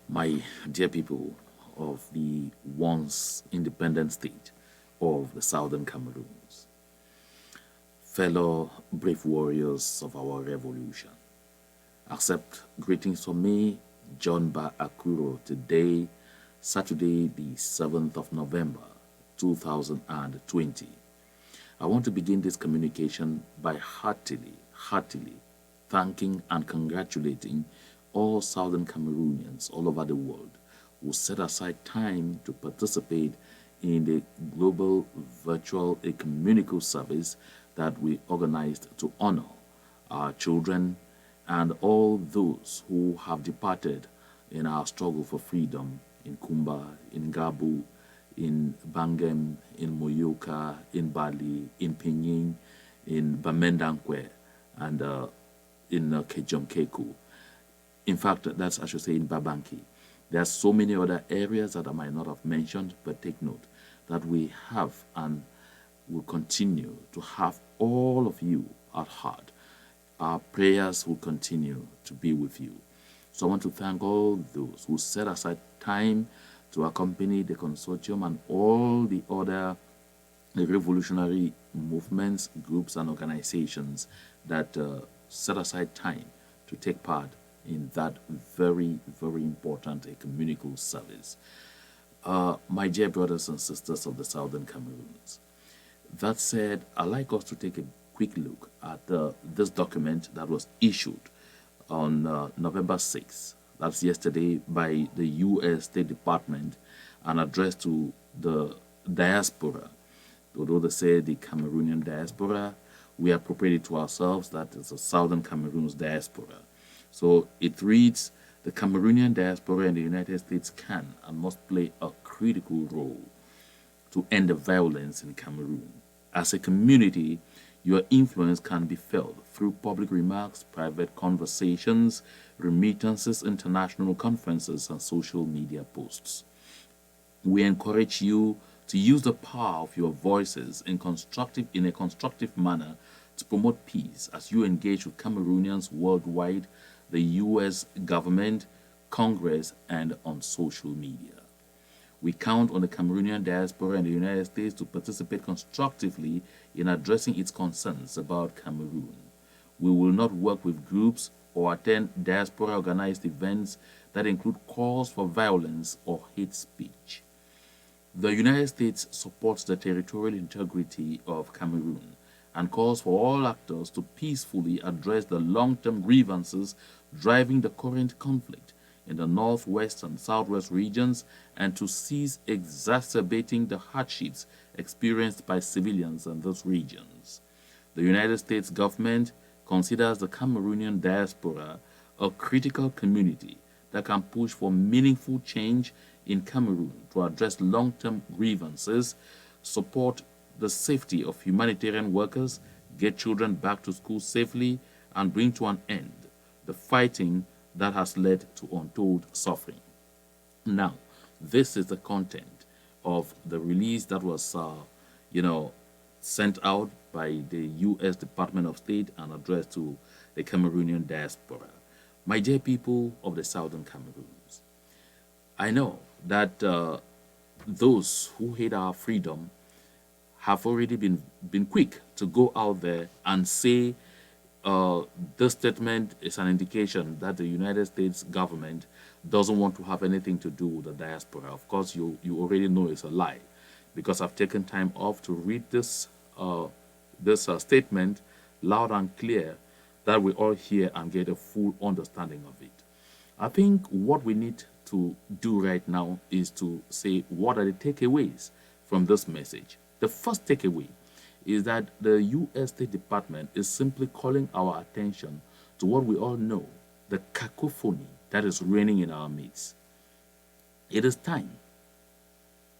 My dear people of the once independent state of the Southern Cameroons, fellow brave warriors of our revolution, accept greetings from me, John Ba Akuro, today, Saturday, the 7th of November, 2020. I want to begin this communication by heartily thanking and congratulating all Southern Cameroonians all over the world who set aside time to participate in the global virtual ecumenical service that we organized to honor our children and all those who have departed in our struggle for freedom in Kumba, in Gabu, in Bangem, in Moyoka, in Bali, in Pinyin, in Bamendankwe, and in Kejomkeku. In fact, that's, I should say, in Babanki. There are so many other areas that I might not have mentioned, but take note that we have and will continue to have all of you at heart. Our prayers will continue to be with you. So I want to thank all those who set aside time to accompany the consortium and all the other revolutionary movements, groups, and organizations that set aside time to take part in that very, very important ecumenical service. My dear brothers and sisters of the Southern Cameroons, that said, I'd like us to take a quick look at this document that was issued on November 6th. That's yesterday by the U.S. State Department and addressed to the diaspora. Although they say the Cameroonian diaspora, we appropriate it to ourselves that it's the Southern Cameroons diaspora. So it reads, the Cameroonian diaspora in the United States can and must play a critical role to end the violence in Cameroon. As a community, your influence can be felt through public remarks, private conversations, remittances, international conferences, and social media posts. We encourage you to use the power of your voices in a constructive manner to promote peace as you engage with Cameroonians worldwide, the U.S. government, Congress, and on social media. We count on the Cameroonian diaspora in the United States to participate constructively in addressing its concerns about Cameroon. We will not work with groups or attend diaspora-organized events that include calls for violence or hate speech. The United States supports the territorial integrity of Cameroon and calls for all actors to peacefully address the long-term grievances driving the current conflict in the northwest and southwest regions and to cease exacerbating the hardships experienced by civilians in those regions. The United States government considers the Cameroonian diaspora a critical community that can push for meaningful change in Cameroon to address long-term grievances, support the safety of humanitarian workers, get children back to school safely, and bring to an end the fighting that has led to untold suffering. Now, this is the content of the release that was, sent out by the U.S. Department of State and addressed to the Cameroonian diaspora. My dear people of the Southern Cameroons, I know that those who hate our freedom have already been quick to go out there and say this statement is an indication that the United States government doesn't want to have anything to do with the diaspora. Of course, you already know it's a lie because I've taken time off to read this statement loud and clear that we all hear and get a full understanding of it. I think what we need to do right now is to say what are the takeaways from this message. The first takeaway is that the U.S. State Department is simply calling our attention to what we all know, the cacophony that is reigning in our midst. It is time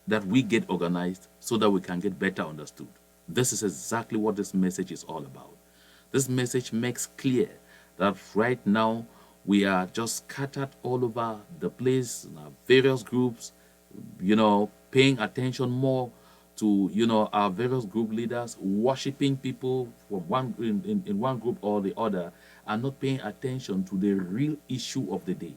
that we get organized so that we can get better understood. This is exactly what this message is all about. This message makes clear that right now we are just scattered all over the place in our various groups, paying attention more to, our various group leaders, worshiping people from in one group or the other, and not paying attention to the real issue of the day,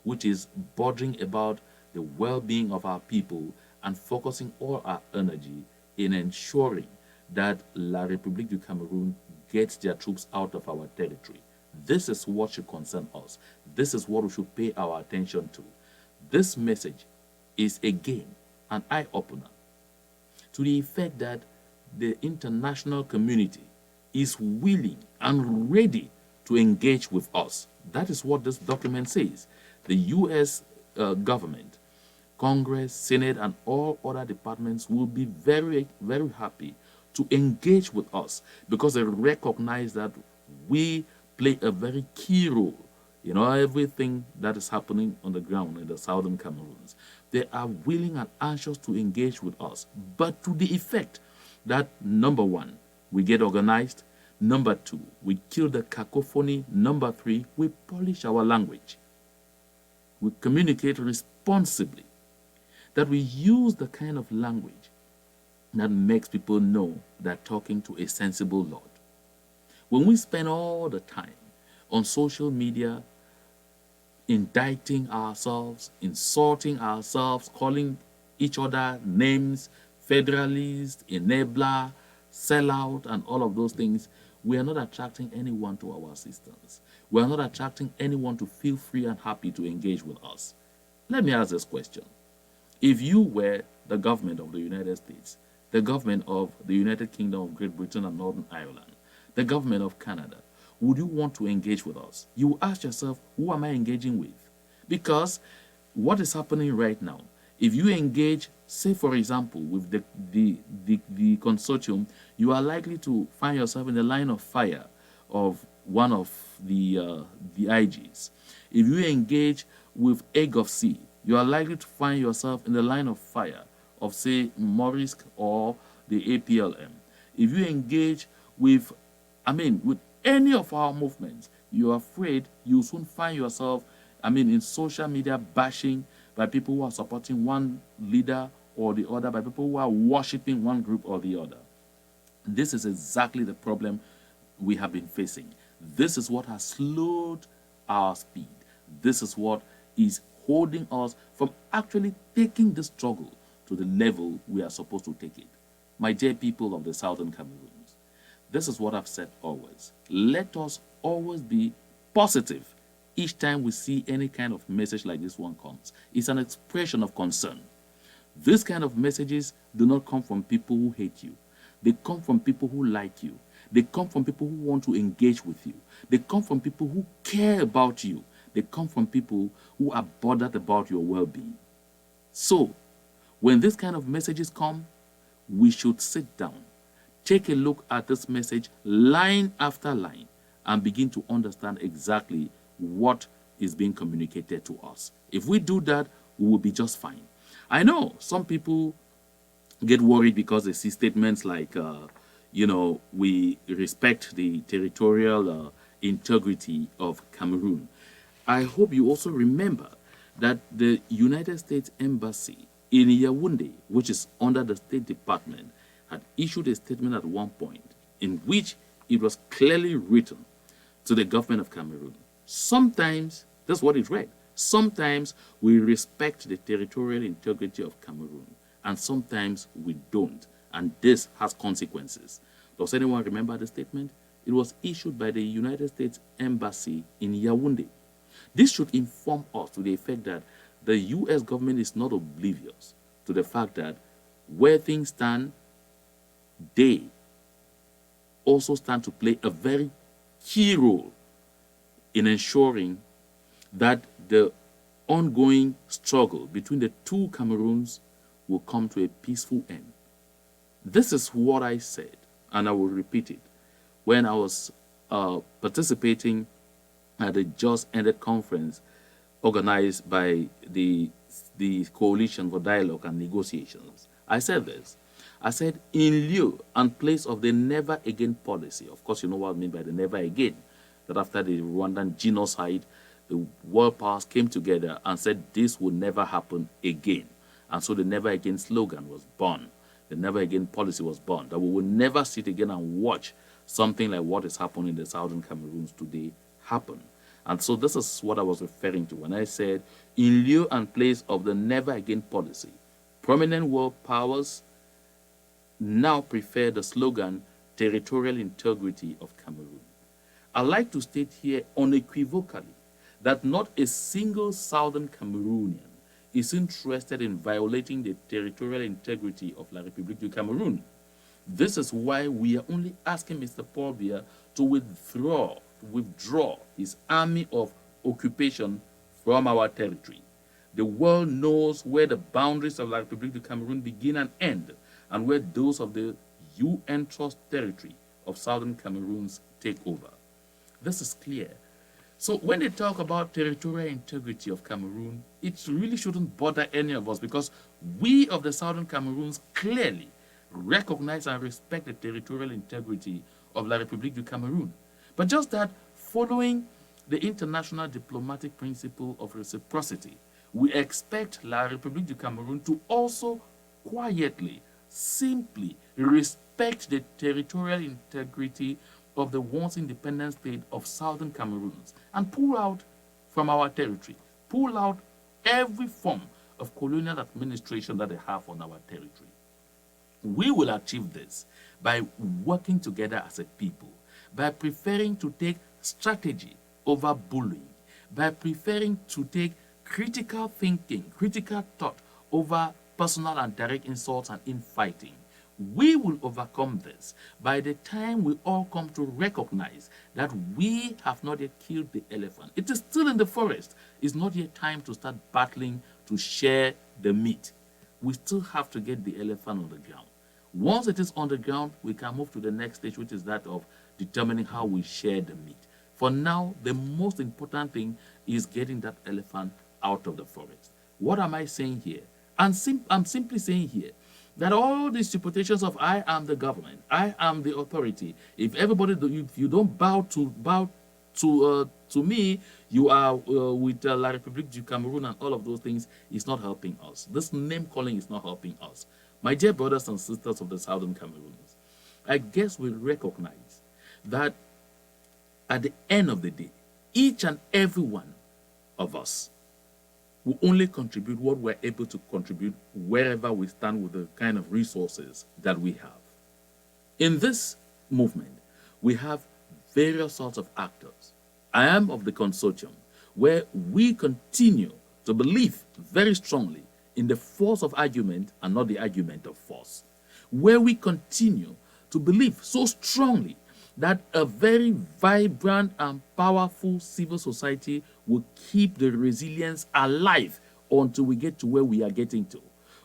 which is bothering about the well-being of our people and focusing all our energy in ensuring that La République du Cameroon gets their troops out of our territory. This is what should concern us. This is what we should pay our attention to. This message is again an eye-opener to the effect that the international community is willing and ready to engage with us. That is what this document says. The U.S. Government, Congress, Senate, and all other departments will be very, very happy to engage with us because they recognize that we play a very key role in everything that is happening on the ground in the southern Cameroons. They are willing and anxious to engage with us, but to the effect that, number one, we get organized. Number two, we kill the cacophony. Number three, we polish our language. We communicate responsibly. That we use the kind of language that makes people know they're talking to a sensible Lord. When we spend all the time on social media indicting ourselves, insulting ourselves, calling each other names, federalist, enabler, sellout, and all of those things, we are not attracting anyone to our assistance. We are not attracting anyone to feel free and happy to engage with us. Let me ask this question. If you were the government of the United States, the government of the United Kingdom of Great Britain and Northern Ireland, the government of Canada, would you want to engage with us? You will ask yourself, who am I engaging with? Because what is happening right now, if you engage, say for example, with the consortium, you are likely to find yourself in the line of fire of one of the IGs. If you engage with Gov't, you are likely to find yourself in the line of fire of, say, Maurice or the APLM. If you engage with any of our movements, you're afraid you'll soon find yourself, in social media bashing by people who are supporting one leader or the other, by people who are worshipping one group or the other. This is exactly the problem we have been facing. This is what has slowed our speed. This is what is holding us from actually taking the struggle to the level we are supposed to take it. My dear people of the Southern Cameroons, this is what I've said always. Let us always be positive each time we see any kind of message like this one comes. It's an expression of concern. These kind of messages do not come from people who hate you. They come from people who like you. They come from people who want to engage with you. They come from people who care about you. They come from people who are bothered about your well-being. So, when these kind of messages come, we should sit down, take a look at this message line after line, and begin to understand exactly what is being communicated to us. If we do that, we will be just fine. I know some people get worried because they see statements like, we respect the territorial integrity of Cameroon. I hope you also remember that the United States Embassy in Yaoundé, which is under the State Department, had issued a statement at one point in which it was clearly written to the government of Cameroon. Sometimes, that's what it read, sometimes we respect the territorial integrity of Cameroon, and sometimes we don't, and this has consequences. Does anyone remember the statement? It was issued by the United States Embassy in Yaoundé. This should inform us to the effect that the U.S. government is not oblivious to the fact that where things stand, they also stand to play a very key role in ensuring that the ongoing struggle between the two Cameroons will come to a peaceful end. This is what I said, and I will repeat it, when I was participating at the just ended conference organized by the Coalition for Dialogue and Negotiations. I said this. I said, in lieu and place of the never again policy, of course you know what I mean by the never again, that after the Rwandan genocide, the world powers came together and said this will never happen again. And so the never again slogan was born. The never again policy was born, that we will never sit again and watch something like what is happening in the southern Cameroons today happen. And so this is what I was referring to when I said, in lieu and place of the never again policy, prominent world powers now prefer the slogan territorial integrity of Cameroon. I like to state here unequivocally that not a single southern Cameroonian is interested in violating the territorial integrity of La République du Cameroon. This is why we are only asking Mr. Paul Biya to withdraw his army of occupation from our territory. The world knows where the boundaries of La République du Cameroon begin and end, and where those of the UN Trust territory of southern Cameroons take over. This is clear. So when they talk about territorial integrity of Cameroon, it really shouldn't bother any of us, because we of the southern Cameroons clearly recognize and respect the territorial integrity of La République du Cameroon. But just that, following the international diplomatic principle of reciprocity, we expect La République du Cameroon to also quietly, simply respect the territorial integrity of the once independent state of southern Cameroons and pull out from our territory, pull out every form of colonial administration that they have on our territory. We will achieve this by working together as a people, by preferring to take strategy over bullying, by preferring to take critical thinking, critical thought over personal and direct insults and infighting. We will overcome this by the time we all come to recognize that we have not yet killed the elephant. It is still in the forest. It's not yet time to start battling to share the meat. We still have to get the elephant on the ground. Once it is on the ground, we can move to the next stage, which is that of determining how we share the meat. For now, the most important thing is getting that elephant out of the forest. What am I saying here? I'm simply saying here that all these reputations of I am the government, I am the authority, if you don't bow to me, you are with La République du Cameroun and all of those things, is not helping us. This name calling is not helping us. My dear brothers and sisters of the southern Cameroons, I guess we recognize that at the end of the day, each and every one of us will only contribute what we're able to contribute wherever we stand with the kind of resources that we have. In this movement, we have various sorts of actors. I am of the consortium where we continue to believe very strongly in the force of argument and not the argument of force, where we continue to believe so strongly that a very vibrant and powerful civil society will keep the resilience alive until we get to where we are getting to.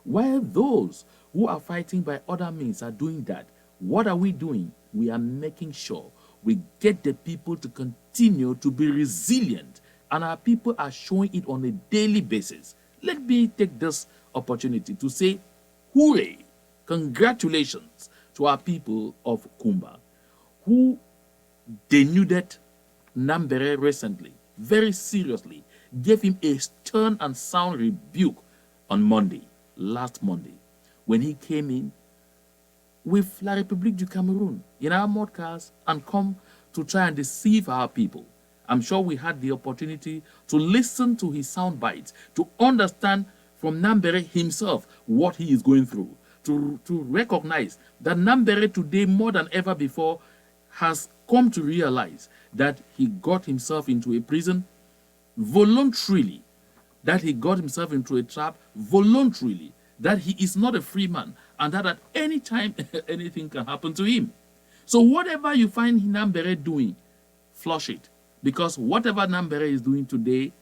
While those who are fighting by other means are doing that, what are we doing? We are making sure we get the people to continue to be resilient, and our people are showing it on a daily basis. Let me take this opportunity to say, hooray, congratulations to our people of Kumba, who denuded Nambere recently, very seriously, gave him a stern and sound rebuke on last Monday, when he came in with La République du Cameroun in our mud cars and come to try and deceive our people. I'm sure we had the opportunity to listen to his sound bites, to understand from Nambere himself what he is going through, to recognize that Nambere today, more than ever before, has come to realize that he got himself into a prison voluntarily, that he got himself into a trap voluntarily, that he is not a free man, and that at any time anything can happen to him. So whatever you find Nambere doing, flush it. Because whatever Nambere is doing today,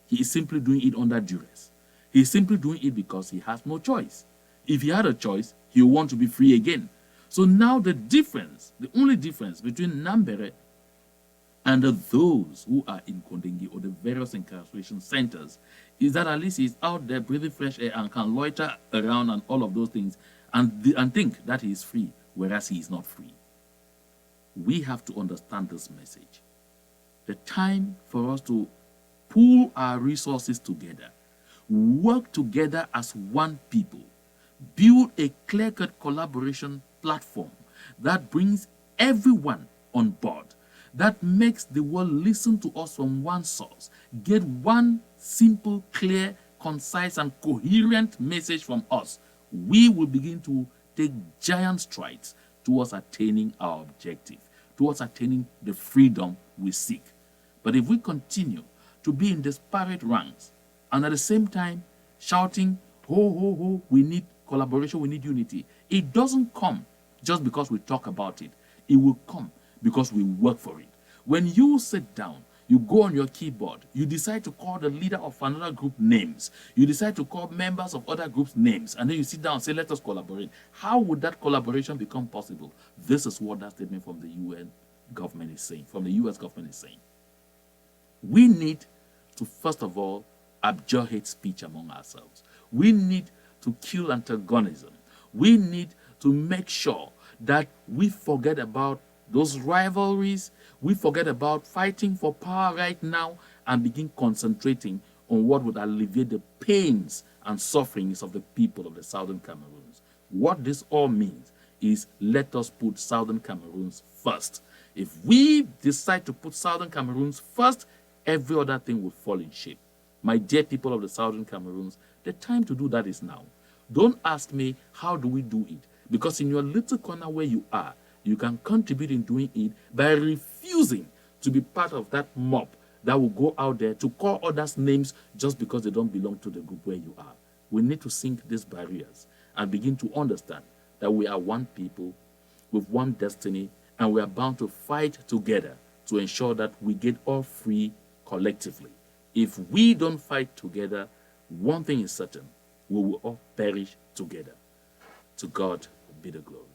he is simply doing it under duress. He is simply doing it because he has no choice. If he had a choice, he would want to be free again. So now the only difference between Nambere and those who are in Kondengi or the various incarceration centers is that at least he's out there breathing fresh air and can loiter around and all of those things and think that he is free, whereas he is not free. We have to understand this message. The time for us to pool our resources together, work together as one people, build a clear-cut collaboration platform that brings everyone on board, that makes the world listen to us from one source, get one simple, clear, concise, and coherent message from us, we will begin to take giant strides towards attaining our objective, towards attaining the freedom we seek. But if we continue to be in disparate ranks and at the same time shouting, ho, ho, ho, we need collaboration, we need unity, it doesn't come just because we talk about it. It will come because we work for it. When you sit down, you go on your keyboard, you decide to call the leader of another group names, you decide to call members of other groups names, and then you sit down and say, let us collaborate. How would that collaboration become possible? This is what that statement from the UN government is saying, from the US government is saying. We need to, first of all, abjure hate speech among ourselves. We need to kill antagonism. We need to make sure that we forget about those rivalries, we forget about fighting for power right now and begin concentrating on what would alleviate the pains and sufferings of the people of the Southern Cameroons. What this all means is let us put Southern Cameroons first. If we decide to put Southern Cameroons first, every other thing will fall in shape. My dear people of the Southern Cameroons, the time to do that is now. Don't ask me, how do we do it? Because in your little corner where you are, you can contribute in doing it by refusing to be part of that mob that will go out there to call others names just because they don't belong to the group where you are. We need to sink these barriers and begin to understand that we are one people with one destiny, and we are bound to fight together to ensure that we get all free collectively. If we don't fight together, one thing is certain, we will all perish together. To God be the glory.